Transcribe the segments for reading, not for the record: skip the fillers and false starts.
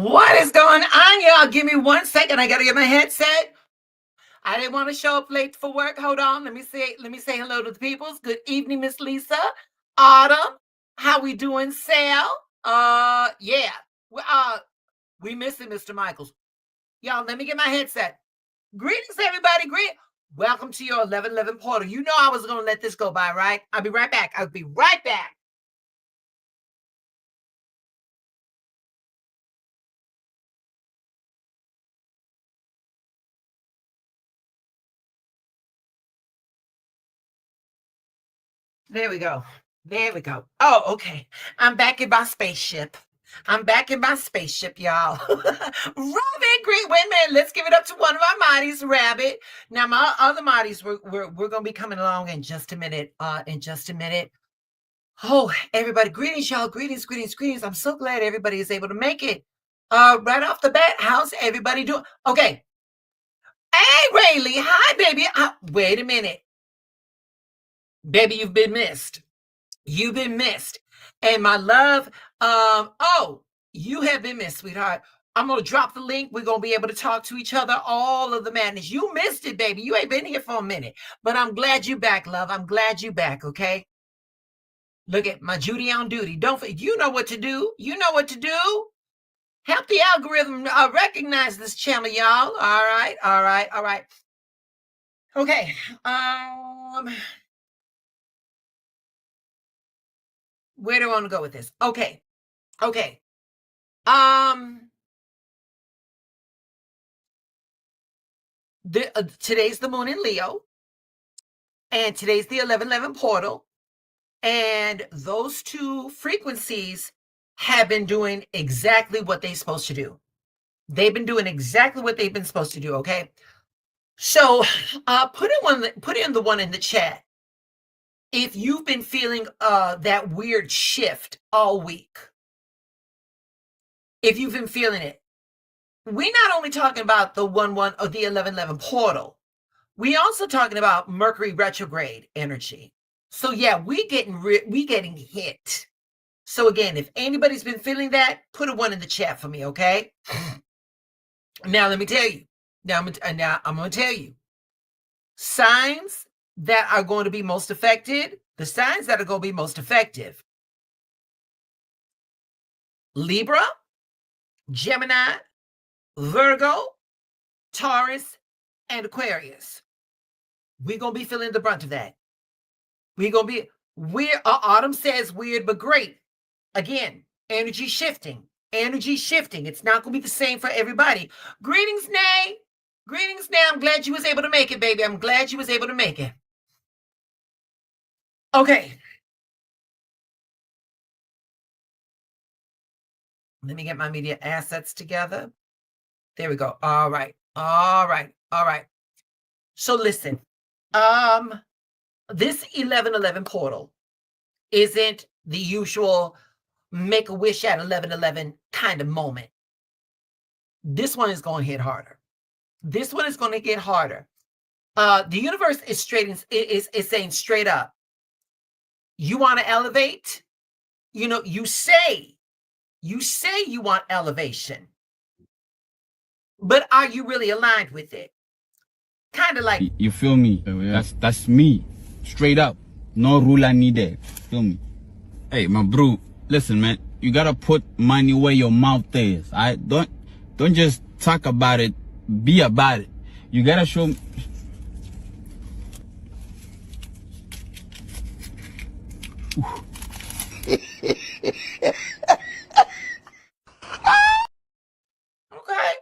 What is going on, y'all? Give me 1 second. I gotta get my headset. I didn't want to show up late for work. Hold on. Let me say hello to the peoples. Good evening, Miss Lisa. Autumn. How we doing, Sal? Yeah. We missing Mr. Michaels. Y'all, let me get my headset. Greetings, everybody. Welcome to your 1111 portal. You know I was gonna let this go by, right? I'll be right back. There we go. Oh, okay. I'm back in my spaceship. y'all. Rabbit, great. Wait a minute. Let's give it up to one of our Moddies, Rabbit. Now, my other Moddies, we're going to be coming along in just a minute. Oh, everybody, greetings, y'all. Greetings. I'm so glad everybody is able to make it. Right off the bat, how's everybody doing? Okay. Hey, Rayleigh. Hi, baby. Wait a minute. Baby, you've been missed. And my love, you have been missed, sweetheart. I'm going to drop the link. We're going to be able to talk to each other, all of the madness. You missed it, baby. You ain't been here for a minute. But I'm glad you back, love. I'm glad you back, okay? Look at my Judy on duty. You know what to do. Help the algorithm recognize this channel, y'all. All right. Okay. Where do I want to go with this? Okay. Today's the moon in Leo, and today's the 1111 portal, and those two frequencies have been doing exactly what they're supposed to do. They've been doing exactly what they've been supposed to do. Okay. So, put in the one in the chat if you've been feeling that weird shift all week. If you've been feeling it, we're not only talking about the 1-1 or the 11-11 portal. We also talking about Mercury retrograde energy. So yeah, we getting hit. So again, if anybody's been feeling that, put a 1 in the chat for me, okay? Now let me tell you. Now I'm going to tell you signs that are going to be most affected. The signs that are going to be most effective: Libra, Gemini, Virgo, Taurus, and Aquarius. We're going to be feeling the brunt of that. Autumn says weird, but great. Again, energy shifting. It's not going to be the same for everybody. Greetings, Nay. I'm glad you was able to make it, baby. I'm glad you was able to make it. Okay. Let me get my media assets together. There we go. All right. So listen, this 1111 portal isn't the usual make a wish at 1111 kind of moment. This one is going to hit harder. This one is going to get harder. The universe is saying straight up, you want to elevate? You say you want elevation, but are you really aligned with it? Kind of like, you feel me? Yeah. That's me, straight up. No ruler needed. Feel me? Hey, my bro, listen, man. You gotta put money where your mouth is. Don't just talk about it. Be about it. You gotta show me. Okay,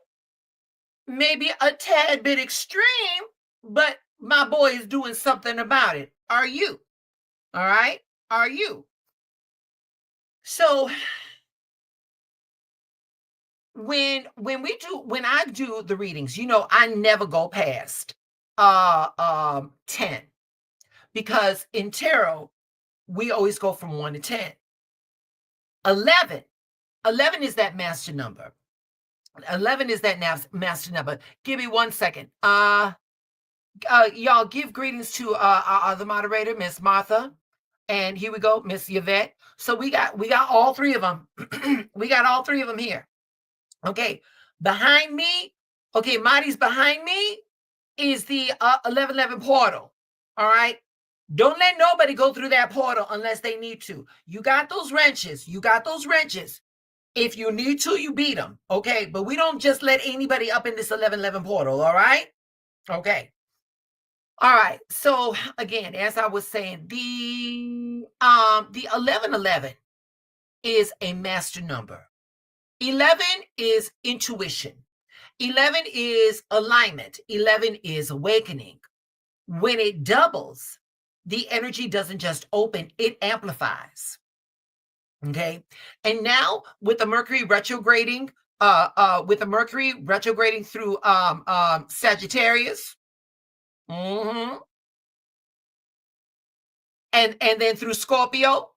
maybe a tad bit extreme, but my boy is doing something about it. Are you? All right? Are you? So when I do the readings, I never go past 10, because in tarot we always go from 1 to 10. 11 is that master number. 11 is that master number. Give me 1 second. Y'all give greetings to our other moderator, Miss Martha. And here we go, Miss Yvette. So we got all three of them. We got all three of them here. Okay, behind me, okay, Marty's behind me is the 1111 portal. All right. Don't let nobody go through that portal unless they need to. You got those wrenches. You got those wrenches. If you need to, you beat them. Okay. But we don't just let anybody up in this 1111 portal. All right. Okay. All right. So again, as I was saying, the 1111 is a master number. 11 is intuition. 11 is alignment. 11 is awakening. When it doubles, the energy doesn't just open, it amplifies. Okay. And now with the Mercury retrograding, through Sagittarius, and then through Scorpio.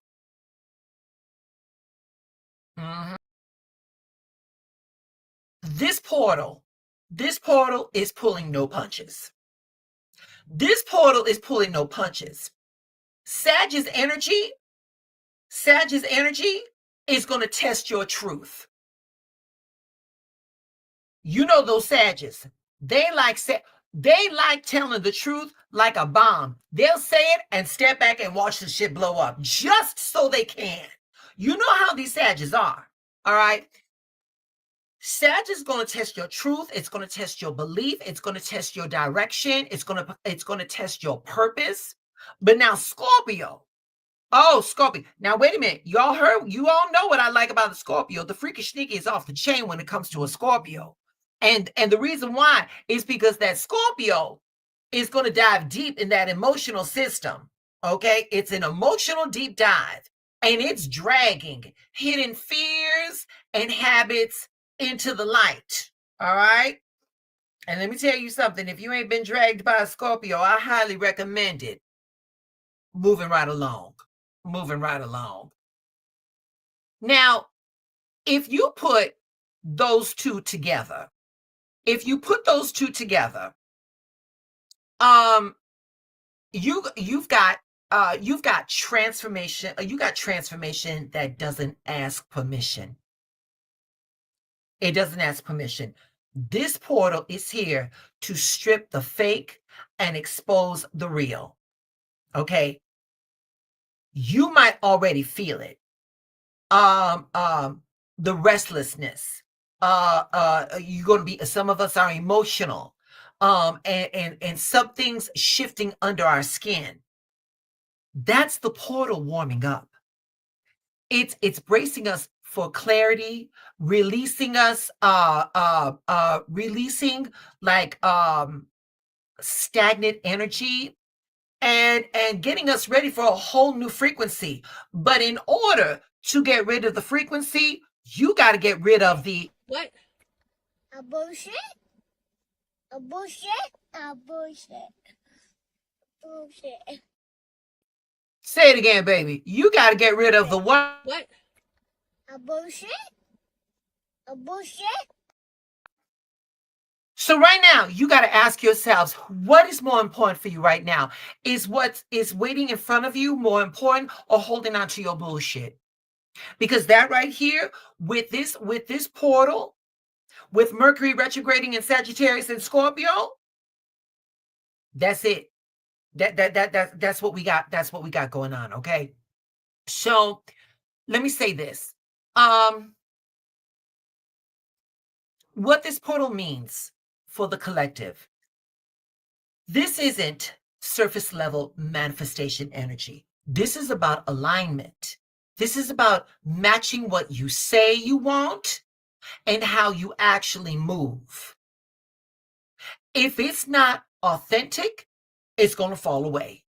This portal is pulling no punches. This portal is pulling no punches. Sag's energy is going to test your truth. You know those Sages. They like telling the truth like a bomb. They'll say it and step back and watch the shit blow up just so they can. You know how these Sages are. All right. Sag is going to test your truth. It's going to test your belief. It's going to test your direction. It's going to test your purpose. But now Scorpio. Oh, Scorpio. Now, wait a minute. You all know what I like about the Scorpio. The freaky sneaky is off the chain when it comes to a Scorpio. And the reason why is because that Scorpio is going to dive deep in that emotional system. Okay. It's an emotional deep dive, and it's dragging hidden fears and habits into the light. All right. And let me tell you something. If you ain't been dragged by a Scorpio, I highly recommend it. Moving right along. Now, if you put those two together, you've got transformation. You got transformation that doesn't ask permission. It doesn't ask permission. This portal is here to strip the fake and expose the real. Okay. You might already feel it. The restlessness. You're going to be, some of us are emotional. And some things shifting under our skin. That's the portal warming up. It's bracing us for clarity, releasing us, releasing like stagnant energy, and getting us ready for a whole new frequency. But in order to get rid of the frequency, you got to get rid of the what? A bullshit? A bullshit? A bullshit. Bullshit. Say it again, baby. You got to get rid of the what? What? A bullshit? A bullshit? So right now, you got to ask yourselves, what is more important for you right now? Is what is waiting in front of you more important, or holding on to your bullshit? Because that right here, with this portal, with Mercury retrograding in Sagittarius and Scorpio, that's it. That's what we got. That's what we got going on. Okay. So let me say this. What this portal means for the collective. This isn't surface level manifestation energy. This is about alignment. This is about matching what you say you want and how you actually move. If it's not authentic, it's going to fall away.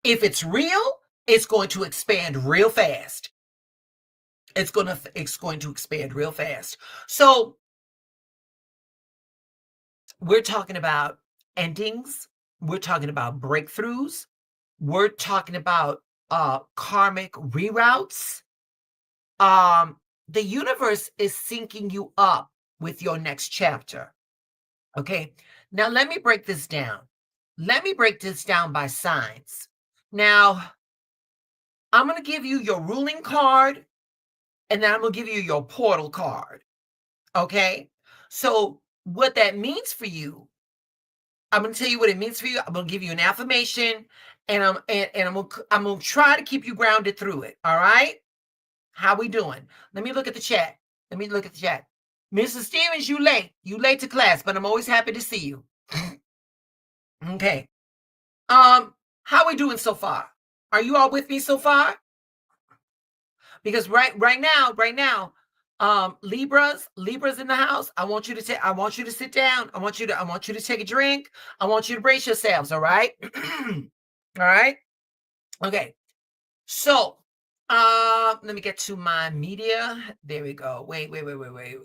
If it's real, it's going to expand real fast. It's going to expand real fast. So we're talking about endings. We're talking about breakthroughs. We're talking about karmic reroutes. The universe is syncing you up with your next chapter. Okay. Now let me break this down. Let me break this down by signs. Now, I'm going to give you your ruling card, and then I'm going to give you your portal card. Okay. So what that means for you, I'm going to tell you what it means for you. I'm going to give you an affirmation, and I'm going to try to keep you grounded through it. All right. How we doing? Let me look at the chat. Mrs. Stevens, you late. You late to class, but I'm always happy to see you. Okay. How we doing so far? Are you all with me so far? Because right now, Libras in the house. I want you to sit down. I want you to take a drink. I want you to brace yourselves. All right. All right. Okay. So, let me get to my media. There we go. Wait.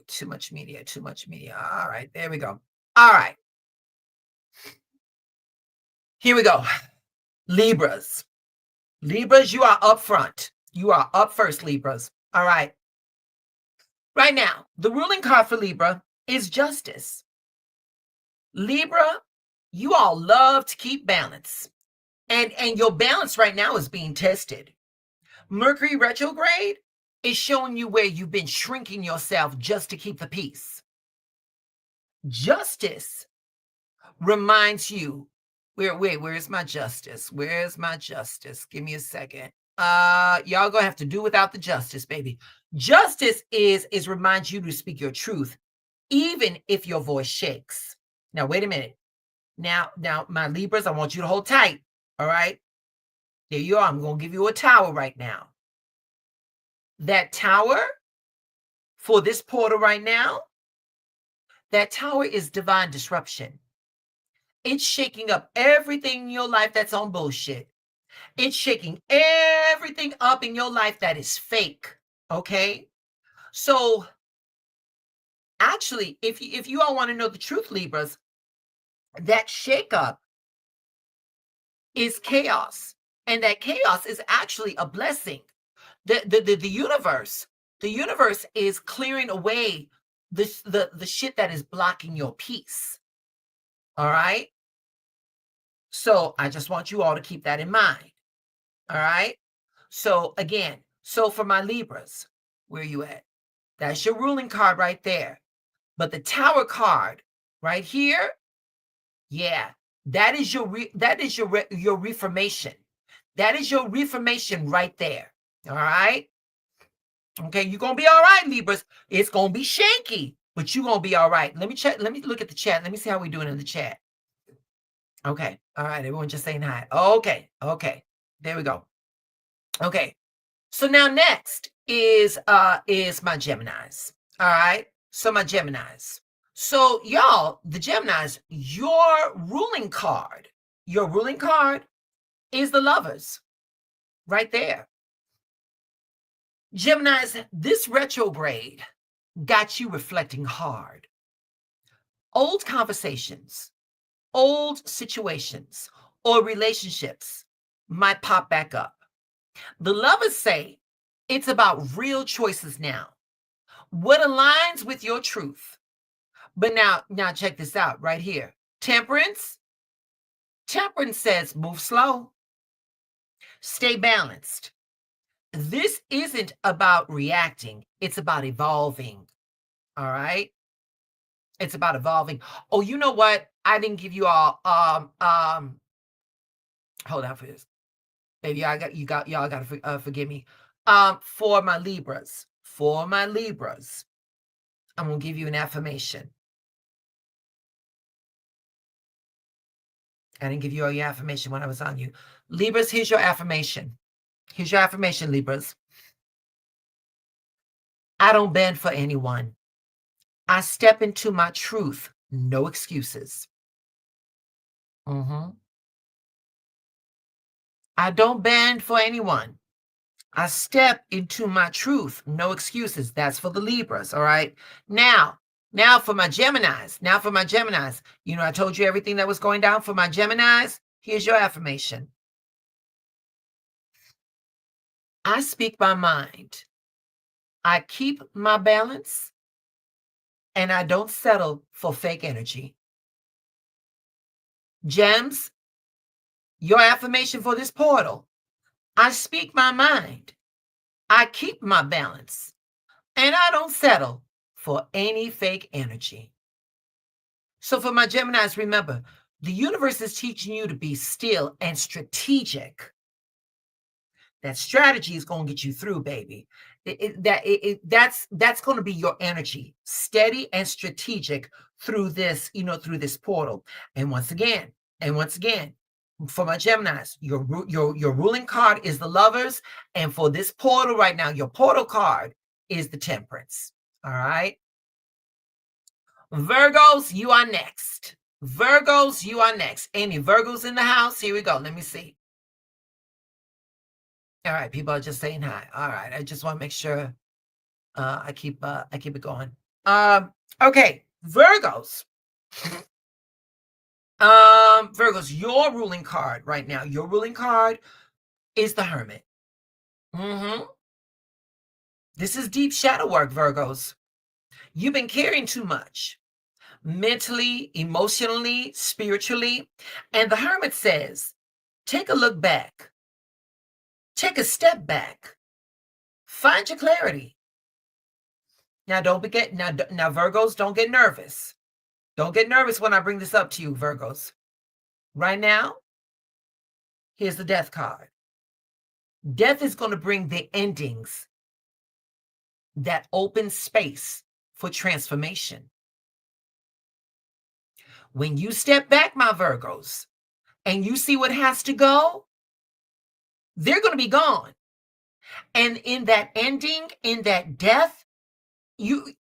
Too much media. All right. There we go. All right. Here we go. Libras, you are up front. You are up first, Libras. All right. Right now, the ruling card for Libra is justice. Libra, you all love to keep balance. And your balance right now is being tested. Mercury retrograde is showing you where you've been shrinking yourself just to keep the peace. Justice reminds you, where's my justice? Where's my justice? Give me a second. Y'all gonna have to do without the justice, baby. Justice is reminds you to speak your truth, even if your voice shakes. Now, wait a minute. Now, my Libras, I want you to hold tight. All right. There you are. I'm gonna give you a tower right now. That tower for this portal right now, that tower is divine disruption. It's shaking up everything in your life that's on bullshit. It's shaking everything up in your life that is fake. Okay. So actually, if you all want to know the truth, Libras, that shakeup is chaos. And that chaos is actually a blessing. The universe is clearing away the shit that is blocking your peace. All right. So I just want you all to keep that in mind. All right. So again, so for my Libras, where are you at? That's your ruling card right there. But the Tower card right here, yeah, that is your reformation. That is your reformation right there. All right. Okay, you're gonna be all right, Libras. It's gonna be shaky, but you're gonna be all right. Let me check. Let me look at the chat. Let me see how we're doing in the chat. Okay. All right. Everyone just saying hi. Okay. There we go. Okay. So now next is my Geminis. All right. So my Geminis. So y'all, the Geminis, your ruling card is the Lovers right there. Geminis, this retrograde got you reflecting hard. Old conversations, old situations, or relationships might pop back up. The Lovers say it's about real choices now. What aligns with your truth? But now check this out right here. Temperance says move slow. Stay balanced. This isn't about reacting. It's about evolving. All right. It's about evolving. Oh, you know what? I didn't give you all, hold on for this. Baby, y'all got to forgive me. For my Libras, I'm going to give you an affirmation. I didn't give you all your affirmation when I was on you. Libras, here's your affirmation. Libras. I don't bend for anyone. I step into my truth. No excuses. I don't bend for anyone. I step into my truth. No excuses. That's for the Libras. All right. Now for my Geminis. You know, I told you everything that was going down for my Geminis. Here's your affirmation. I speak my mind. I keep my balance. And I don't settle for fake energy. Gems, your affirmation for this portal. I speak my mind. I keep my balance. And I don't settle for any fake energy. So for my Geminis, remember, the universe is teaching you to be still and strategic. That strategy is going to get you through, baby. That's going to be your energy, steady and strategic through this, through this portal. And once again, for my Geminis, your ruling card is the Lovers, and for this portal right now, your portal card is the Temperance. All right. Virgos, you are next. Virgos, you are next. Any Virgos in the house? Here we go. Let me see. All right, people are just saying hi. All right, I just want to make sure I keep it going. Okay, Virgos. Virgos, your ruling card right now. Your ruling card is the Hermit. This is deep shadow work, Virgos. You've been carrying too much. Mentally, emotionally, spiritually. And the Hermit says, take a look back. Take a step back. Find your clarity. Now, now Virgos, don't get nervous. Don't get nervous when I bring this up to you, Virgos. Right now, here's the Death card. Death is going to bring the endings that open space for transformation. When you step back, my Virgos, and you see what has to go, they're going to be gone. And in that ending, in that death, the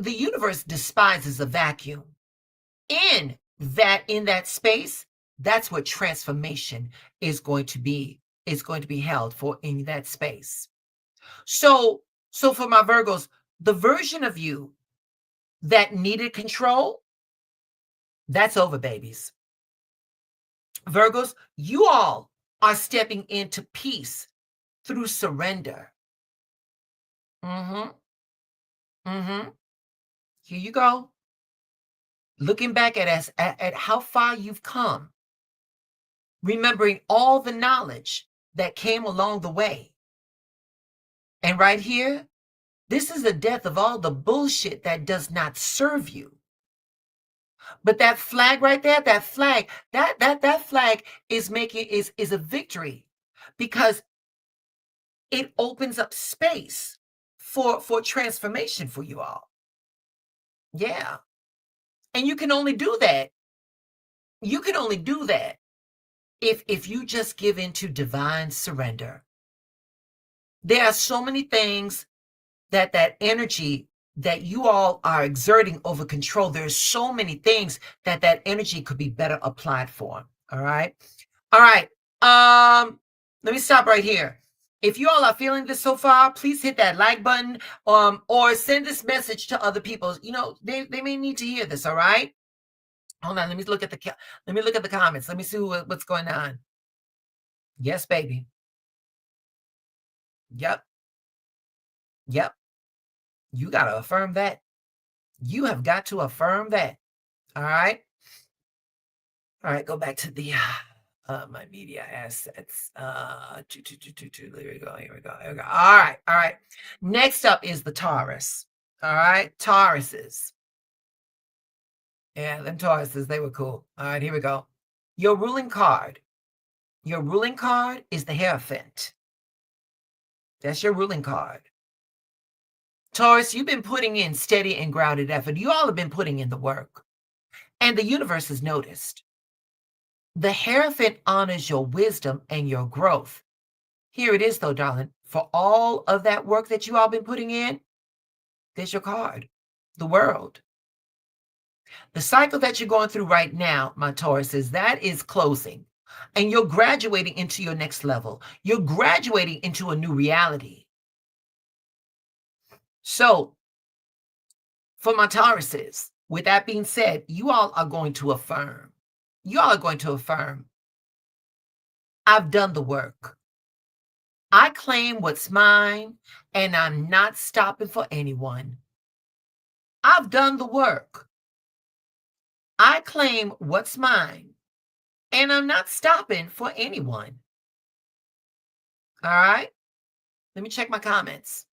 universe despises a vacuum. In that space, that's what transformation is going to be held for, in that space. So for my Virgos, the version of you that needed control, that's over, babies. Virgos, you all are stepping into peace through surrender. Here you go. Looking back at how far you've come, remembering all the knowledge that came along the way. And right here, this is the death of all the bullshit that does not serve you. But that flag right there, that flag is a victory, because it opens up space for transformation for you all. Yeah. And you can only do that. You can only do that if you just give into divine surrender. There are so many things that energy that you all are exerting over control. There's so many things that energy could be better applied for. All right. Let me stop right here. If you all are feeling this so far, please hit that like button, or send this message to other people. They may need to hear this. All right. Hold on. Let me look at the comments. Let me see what's going on. Yes, baby. Yep. You got to affirm that. You have got to affirm that. All right. Go back to the my media assets. Here we go. All right. Next up is the Taurus. All right. Tauruses. Yeah, them Tauruses, they were cool. All right, here we go. Your ruling card. Your ruling card is the Hierophant. That's your ruling card. Taurus, you've been putting in steady and grounded effort. You all have been putting in the work. And the universe has noticed. The Hierophant honors your wisdom and your growth. Here it is, though, darling. For all of that work that you all been putting in, there's your card. The World. The cycle that you're going through right now, my Tauruses, that is closing. And you're graduating into your next level. You're graduating into a new reality. So, for my Tauruses, with that being said, you all are going to affirm. You all are going to affirm. I've done the work. I claim what's mine, and I'm not stopping for anyone. I've done the work. I claim what's mine, and I'm not stopping for anyone. All right? Let me check my comments.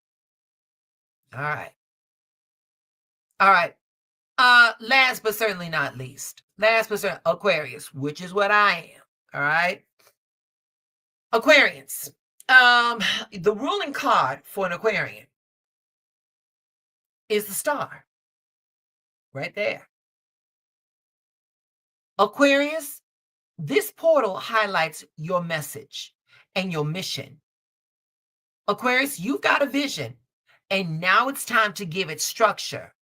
All right. All right. Last but certainly not least. Aquarius, which is what I am. All right. Aquarians. The ruling card for an Aquarian is the star. Right there. Aquarius, this portal highlights your message and your mission. Aquarius, you've got a vision, and now it's time to give it structure.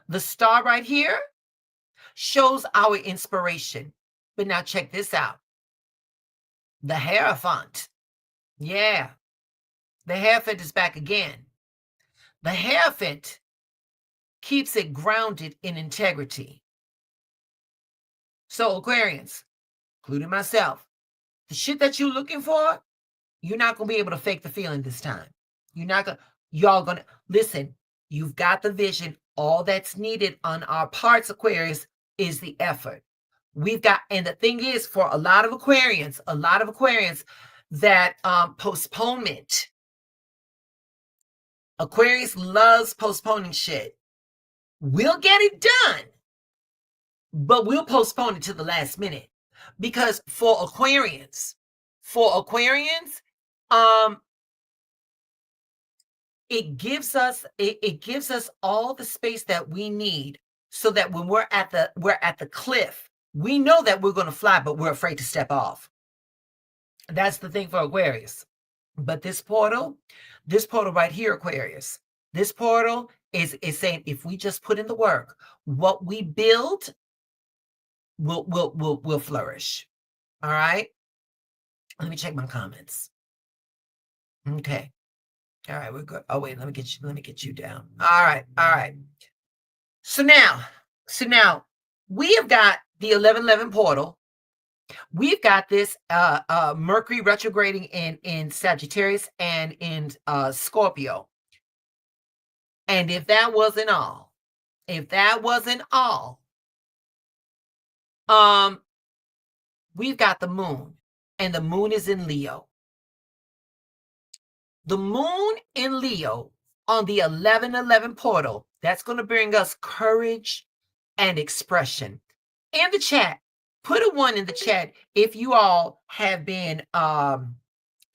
The star right here shows our inspiration. But now check this out. The Hierophant. Yeah, the Hierophant is back again. The Hierophant keeps it grounded in integrity. So Aquarians, including myself, the shit that you're looking for, you're not going to be able to fake the feeling this time. Y'all going to, listen, you've got the vision. All that's needed on our parts, Aquarius, is the effort. And the thing is, for a lot of Aquarians that postponement. Aquarius loves postponing shit. We'll get it done, but we'll postpone it to the last minute. Because for Aquarians, it gives us all the space that we need, so that when we're at the cliff, we know that we're going to fly, but we're afraid to step off. That's the thing for Aquarius. But this portal right here, Aquarius, this portal is saying, if we just put in the work, what we build will flourish. All right. Let me check my comments. Okay. All right, we're good. Oh wait, let me get you down. All right. So now we have got the 1111 portal. We've got this Mercury retrograding in Sagittarius and in Scorpio. And if that wasn't all, we've got the moon, and the moon is in Leo. The moon in Leo on the 1111 portal, that's going to bring us courage and expression. In the chat, put a 1 in the chat if you all have been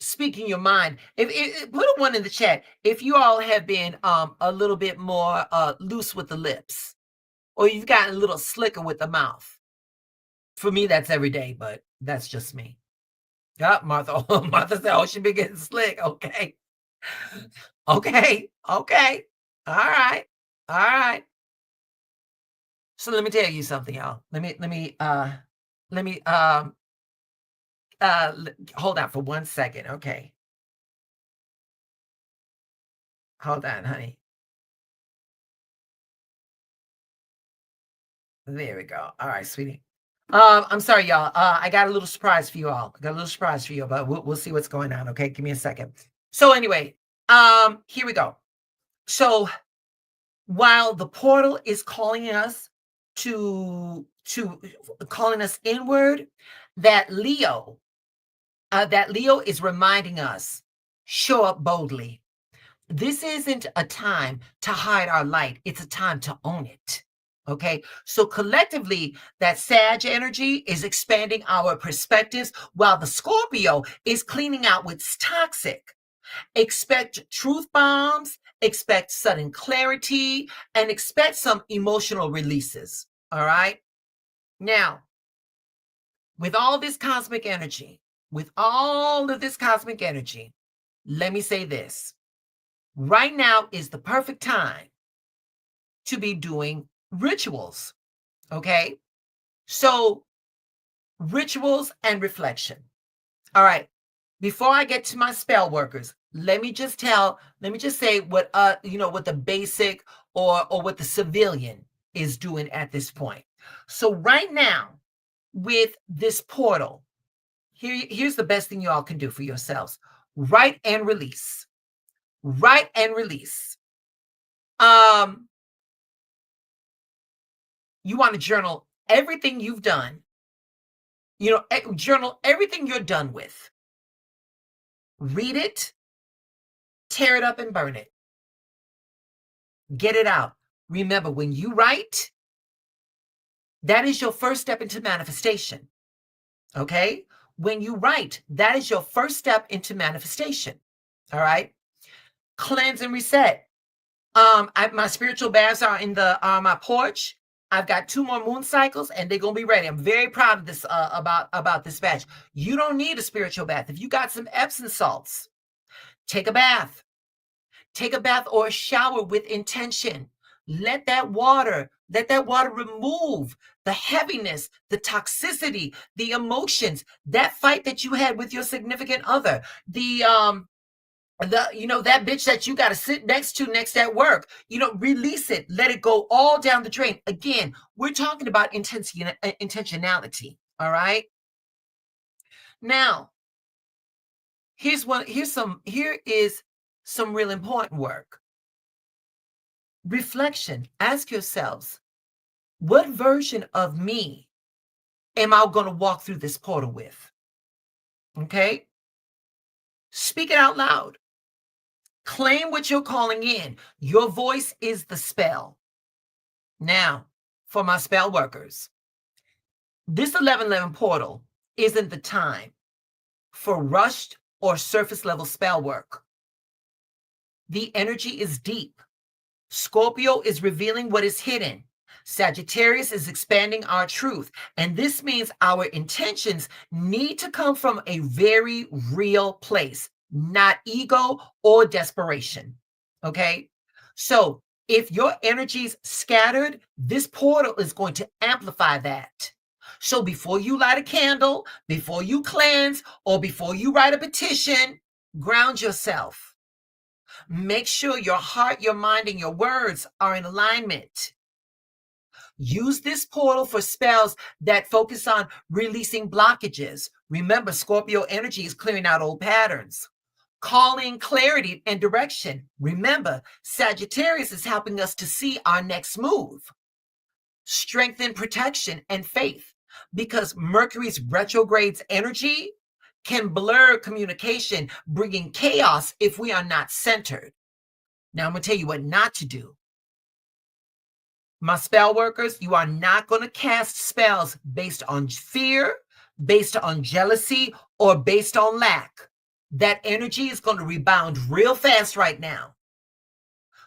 speaking your mind. Put a 1 in the chat if you all have been a little bit more loose with the lips, or you've gotten a little slicker with the mouth. For me, that's every day, but that's just me. Yeah, Martha said, oh, she been getting slick. Okay. Okay. All right. So let me tell you something, y'all. Let me hold on for 1 second. Okay. Hold on, honey. There we go. All right, sweetie. I'm sorry, y'all. I got a little surprise for you all. But we'll see what's going on. Okay, give me a second. So anyway, here we go. So while the portal is calling us to calling us inward, that Leo is reminding us, show up boldly. This isn't a time to hide our light. It's a time to own it. Okay, so collectively, that Sag energy is expanding our perspectives, while the Scorpio is cleaning out what's toxic. Expect truth bombs, expect sudden clarity, and expect some emotional releases. All right. Now, with all this cosmic energy, let me say this. Right now is the perfect time to be doing rituals. Okay. So rituals and reflection. All right. Before I get to my spell workers, let me just say what what the basic or what the civilian is doing at this point. So right now, with this portal, here's the best thing you all can do for yourselves. Write and release. You want to journal everything you've done. Journal everything you're done with. Read it, tear it up and burn it. Get it out. Remember, when you write, that is your first step into manifestation. Okay? When you write, that is your first step into manifestation. All right? Cleanse and reset. My spiritual baths are in the my porch. I've got 2 more moon cycles and they're gonna be ready. I'm very proud of this about this batch. You don't need a spiritual bath. If you got some Epsom salts, take a bath. Take a bath or a shower with intention. Let that water remove the heaviness, the toxicity, the emotions, that fight that you had with your significant other, that bitch that you got to sit next at work, release it, let it go all down the drain. Again, we're talking about intentionality. All right. Now, here is some real important work. Reflection. Ask yourselves, what version of me am I going to walk through this portal with? Okay. Speak it out loud. Claim what you're calling in. Your voice is the spell. Now, for my spell workers, this 1111 portal isn't the time for rushed or surface level spell work. The energy is deep. Scorpio is revealing what is hidden. Sagittarius is expanding our truth. And this means our intentions need to come from a very real place, not ego or desperation. Okay? So if your energy's scattered, this portal is going to amplify that. So before you light a candle, before you cleanse, or before you write a petition, ground yourself. Make sure your heart, your mind, and your words are in alignment. Use this portal for spells that focus on releasing blockages. Remember, Scorpio energy is clearing out old patterns. Calling clarity and direction. Remember, Sagittarius is helping us to see our next move. Strengthen protection and faith, because Mercury's retrograde's energy can blur communication, bringing chaos if we are not centered. Now, I'm going to tell you what not to do. My spell workers, you are not going to cast spells based on fear, based on jealousy, or based on lack. That energy is going to rebound real fast right now.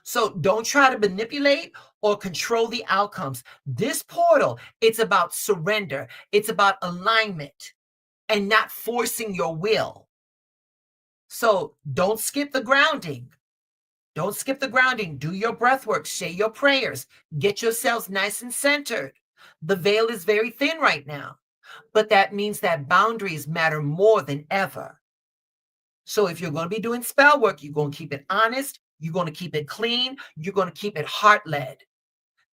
So don't try to manipulate or control the outcomes. This portal, it's about surrender. It's about alignment and not forcing your will. So don't skip the grounding. Don't skip the grounding. Do your breath work. Say your prayers. Get yourselves nice and centered. The veil is very thin right now, but that means that boundaries matter more than ever. So if you're going to be doing spell work, you're going to keep it honest. You're going to keep it clean. You're going to keep it heart-led.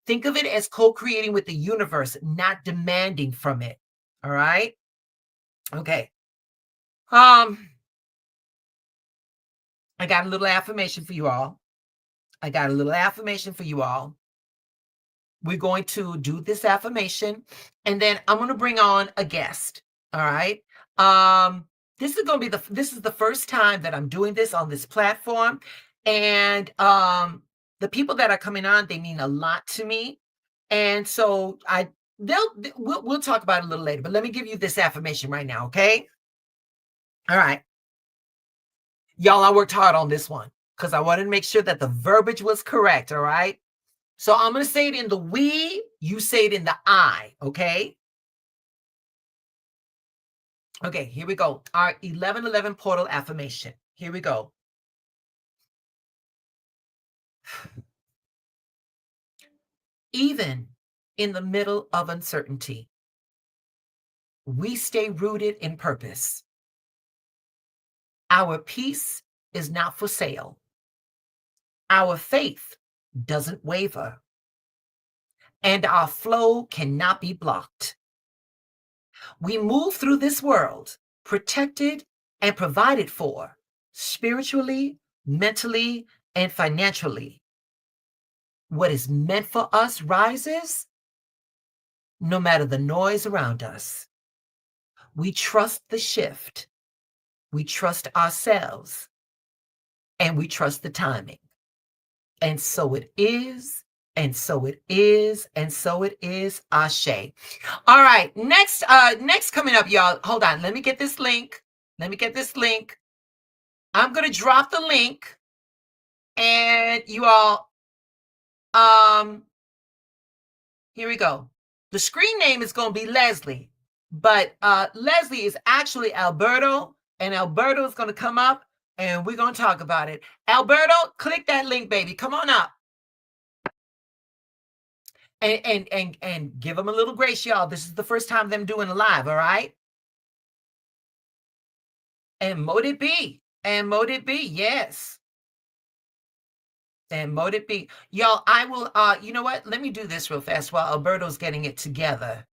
Think of it as co-creating with the universe, not demanding from it. All right? Okay. I got a little affirmation for you all. We're going to do this affirmation, and then I'm going to bring on a guest. All right. This is the first time that I'm doing this on this platform, and the people that are coming on, they mean a lot to me, and so we'll talk about it a little later. But let me give you this affirmation right now, okay? All right. Y'all, I worked hard on this one because I wanted to make sure that the verbiage was correct, all right? So I'm going to say it in the we, you say it in the I, okay? Okay, here we go. Our 1111 portal affirmation. Here we go. Even in the middle of uncertainty, we stay rooted in purpose. Our peace is not for sale. Our faith doesn't waver. And our flow cannot be blocked. We move through this world protected and provided for, spiritually, mentally, and financially. What is meant for us rises, no matter the noise around us. We trust the shift. We trust ourselves. And we trust the timing. And so it is, And so it is, and so it is. Ashe. All right, next coming up, y'all. Hold on, let me get this link. I'm gonna drop the link, and you all, here we go. The screen name is gonna be Leslie, but Leslie is actually Alberto, and Alberto is gonna come up, and we're gonna talk about it. Alberto, click that link, baby. Come on up. And give them a little grace, y'all. This is the first time them doing a live, all right? And mote it be. Yes. And mote it be. Y'all, I will, you know what? Let me do this real fast while Alberto's getting it together.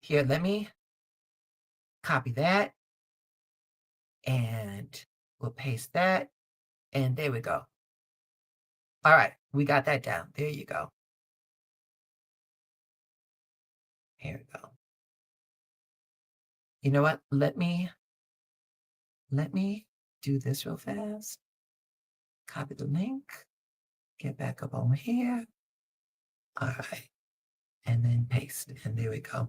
Here, let me copy that. And we'll paste that. And there we go. All right, we got that down. There you go. Here we go. You know what? Let me do this real fast. Copy the link. Get back up on here. All right. And then paste. And there we go.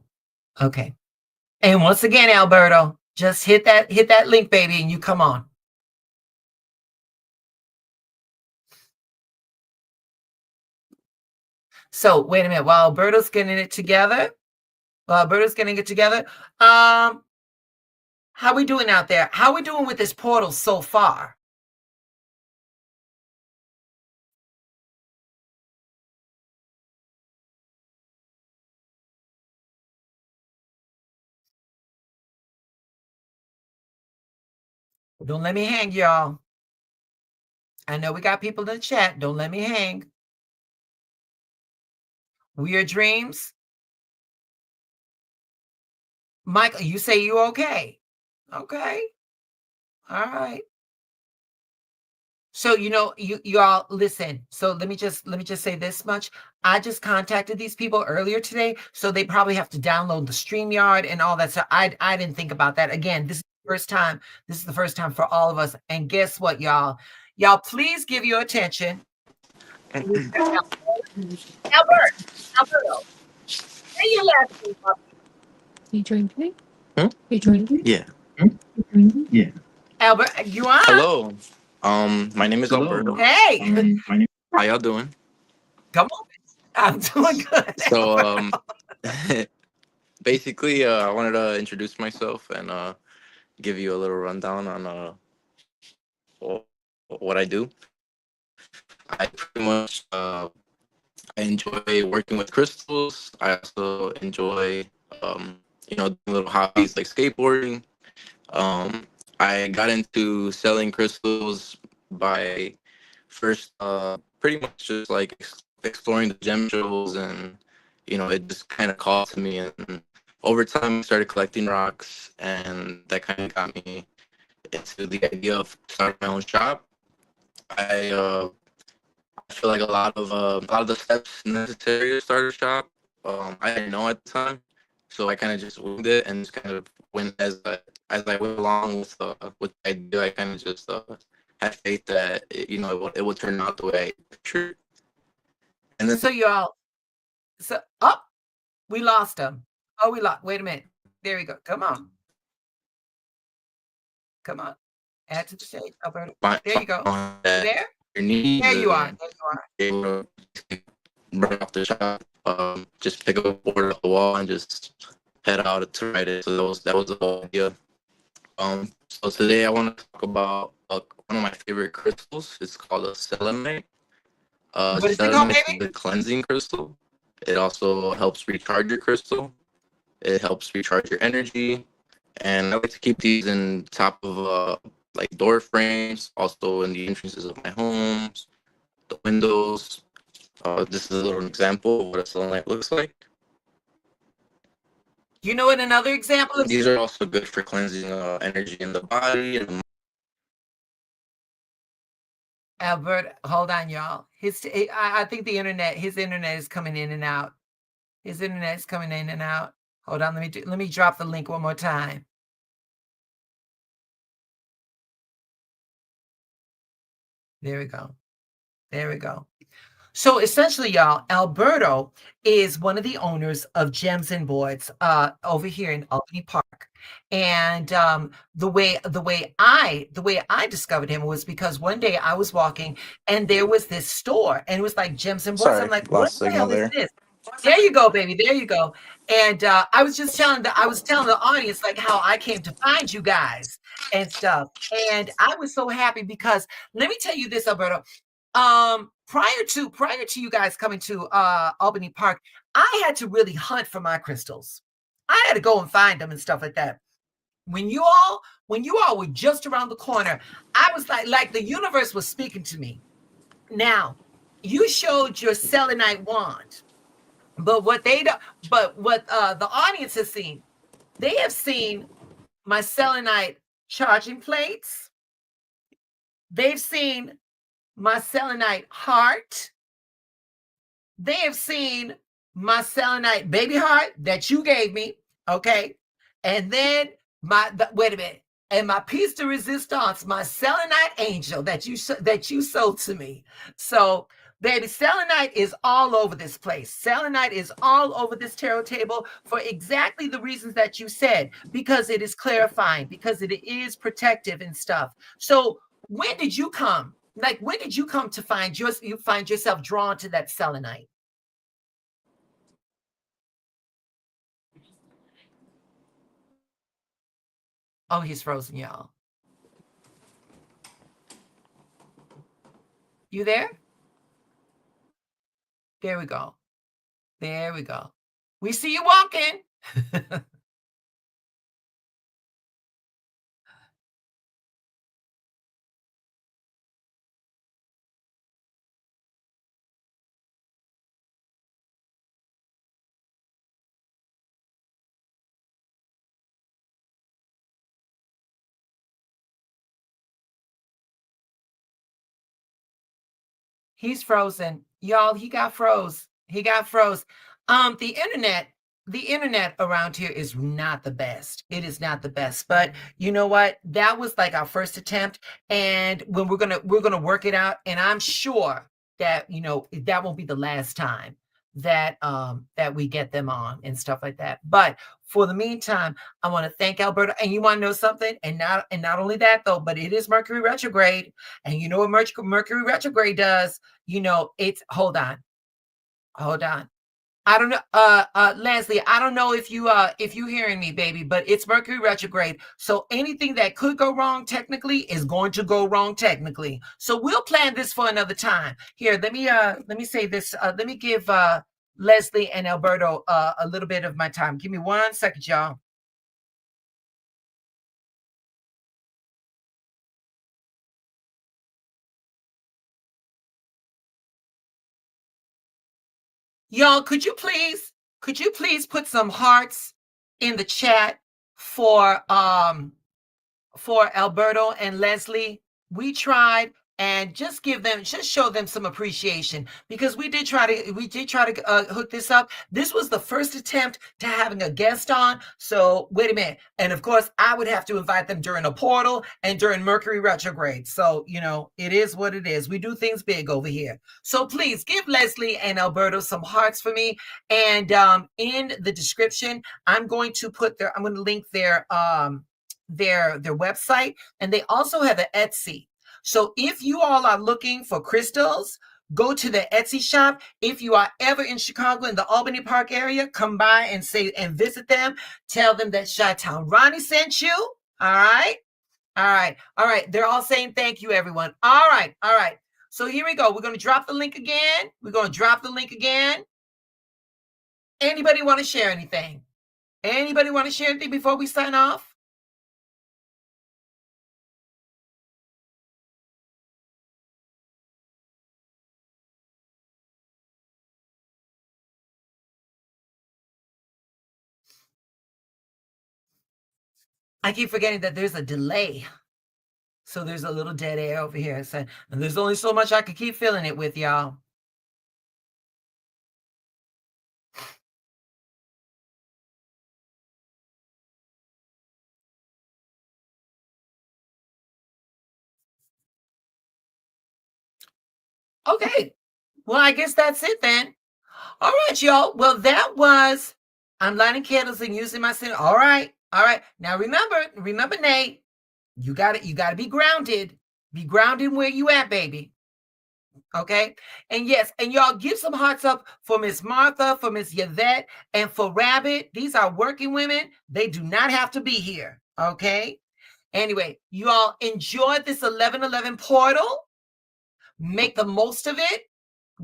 Okay. And once again, Alberto, just hit that link, baby, and you come on. So wait a minute. While Alberto's getting it together, how we doing out there? How we doing with this portal so far? Don't let me hang, y'all. I know we got people in the chat. Don't let me hang. Weird dreams. Michael, you say you okay. Okay. All right. So, you know, you all listen. So let me just say this much. I just contacted these people earlier today, so they probably have to download the StreamYard and all that. So I didn't think about that. Again, this is the first time. This is the first time for all of us. And guess what, y'all? Y'all, please give your attention. Alberto, say your last name, puppy. You joined me? Hmm? You joined me? Yeah. Yeah. Albert, you on? Hello. My name is Alberto. Hey. How y'all doing? Come on. I'm doing good. So, basically, I wanted to introduce myself and give you a little rundown on what I do. I pretty much I enjoy working with crystals. I also enjoy doing little hobbies like skateboarding. I got into selling crystals by first pretty much just like exploring the gem shows, and it just kind of called to me, and over time I started collecting rocks, and that kind of got me into the idea of starting my own shop. I feel like a lot of the steps necessary to start a shop I didn't know at the time, so I kind of just winged it and just kind of went as I went along with the idea. I kind of just had faith that it would turn out the way I pictured. And then So y'all, we lost him. Oh, we lost. Wait a minute. There we go. Come on. Add to the stage, Alberto. There you go. You there? Your needs. There you are. Able to run off the shop, just pick up a board off the wall and just head out to write it. So that was the whole idea. So today I want to talk about one of my favorite crystals. It's called a selenite. What is it called, baby? The cleansing crystal. It also helps recharge your crystal. It helps recharge your energy. And I like to keep these in top of like door frames, also in the entrances of my homes, the windows. This is a little example of what a selenite looks like. You know what another example is? These are also good for cleansing energy in the body. And Albert, hold on, y'all. I think his internet is coming in and out. Hold on, let me drop the link one more time. There we go. So essentially, y'all, Alberto is one of the owners of Gems and Boards over here in Albany Park. And the way I discovered him was because one day I was walking and there was this store and it was like Gems and Boards. I'm Sorry, like, what lost the signal hell is there. this? There you go, baby. There you go. And I was telling the audience like how I came to find you guys and stuff. And I was so happy because let me tell you this, Alberto. Prior to you guys coming to Albany Park, I had to really hunt for my crystals. I had to go and find them and stuff like that. When you all were just around the corner, I was like the universe was speaking to me. Now, you showed your selenite wand, but what the audience has seen, they have seen my selenite charging plates. They've seen my selenite heart. They have seen my selenite baby heart that you gave me, okay? And then wait a minute, and my piece de resistance, my selenite angel that you sold to me. So, baby, selenite is all over this place. Selenite is all over this tarot table for exactly the reasons that you said, because it is clarifying, because it is protective and stuff. So, when did you come? Like, when did you come to find yourself drawn to that selenite? Oh, he's frozen, y'all. You there? There we go. There we go. We see you walking. He's frozen. Y'all, he got froze. He got froze. The internet around here is not the best. It is not the best. But you know what? That was like our first attempt. And when we're gonna work it out, and I'm sure that that won't be the last time that we get them on and stuff like that. But for the meantime, I want to thank Alberta. And you want to know something? And not only that though, but it is Mercury retrograde. And you know what Mercury retrograde does? It's hold on. I don't know, Leslie, I don't know if you hearing me, baby, but it's Mercury retrograde. So anything that could go wrong technically is going to go wrong technically. So we'll plan this for another time. Here, let me say this. Let me give Leslie and Alberto a little bit of my time. Give me 1 second, y'all. Y'all, could you please put some hearts in the chat for Alberto and Leslie? We tried, and just show them some appreciation, because we did try to hook this up. This was the first attempt to having a guest on. So wait a minute. And of course, I would have to invite them during a portal and during Mercury retrograde. So, it is what it is. We do things big over here. So please give Leslie and Alberto some hearts for me. And in the description, I'm going to link their website, and they also have an Etsy. So if you all are looking for crystals, go to the Etsy shop. If you are ever in Chicago in the Albany Park area, come by and visit them. Tell them that Chi-Town Ronnie sent you. All right. They're all saying thank you, everyone. All right. So here we go. We're going to drop the link again. Anybody want to share anything? Before we sign off? I keep forgetting that there's a delay. So there's a little dead air over here. So, and there's only so much I can keep filling it with, y'all. Okay. Well, I guess that's it then. All right, y'all. Well, that was I'm lighting candles and using my sin. All right. All right. Now remember, Nate, you gotta be grounded. Be grounded where you at, baby. Okay. And yes, and y'all give some hearts up for Miss Martha, for Miss Yvette, and for Rabbit. These are working women. They do not have to be here. Okay. Anyway, you all enjoy this 11/11 portal. Make the most of it.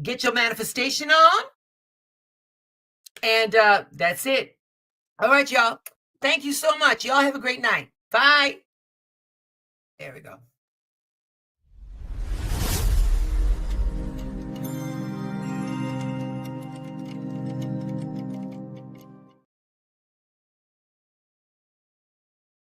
Get your manifestation on. And that's it. All right, y'all. Thank you so much. Y'all have a great night. Bye. There we go.